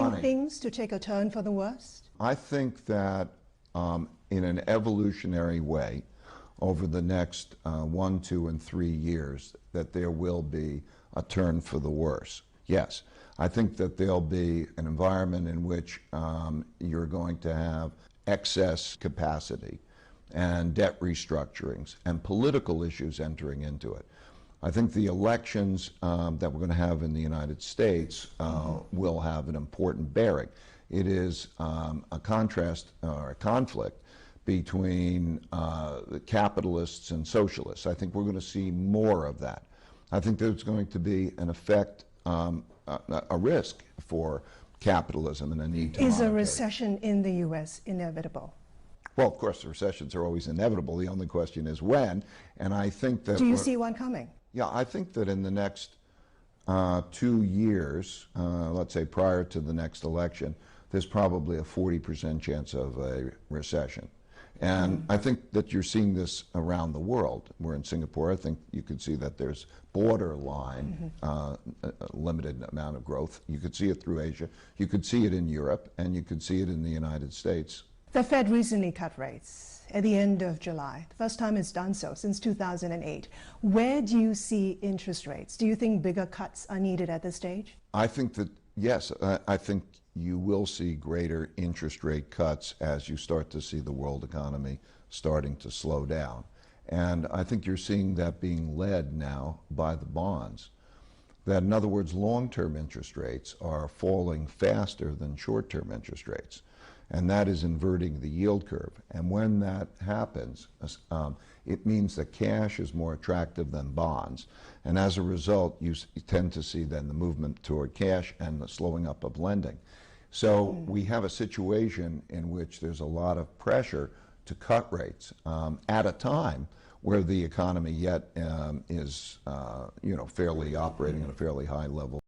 expecting things to take a turn for the worst? I think that in an evolutionary way, over the next 1, 2, and 3 years, that there will be a turn for the worse. Yes, I think that there'll be an environment in which you're going to have excess capacity and debt restructurings and political issues entering into it. I think the elections that we're going to have in the United States will have an important bearing. It is a contrast or a conflict between the capitalists and socialists. I think we're going to see more of that. I think there's going to be an effect, a risk for capitalism and a need to Is monetize. a recession in the U.S. inevitable? Well, of course, recessions are always inevitable. The only question is when. And I think that... Do you see one coming? Yeah, I think that in the next 2 years, let's say prior to the next election, there's probably a 40% chance of a recession. And I think that you're seeing this around the world. We're in Singapore. I think you could see that there's borderline a limited amount of growth. You could see it through Asia. You could see it in Europe, and you could see it in the United States. The Fed recently cut rates at the end of July. The first time it's done so since 2008. Where do you see interest rates? Do you think bigger cuts are needed at this stage? I think that, yes, I think you will see greater interest rate cuts as you start to see the world economy starting to slow down. And I think you're seeing that being led now by the bonds. That, in other words, long-term interest rates are falling faster than short-term interest rates. And that is inverting the yield curve. And when that happens, it means that cash is more attractive than bonds. And as a result, you tend to see then the movement toward cash and the slowing up of lending. So we have a situation in which there's a lot of pressure to cut rates at a time where the economy yet is fairly operating at a fairly high level.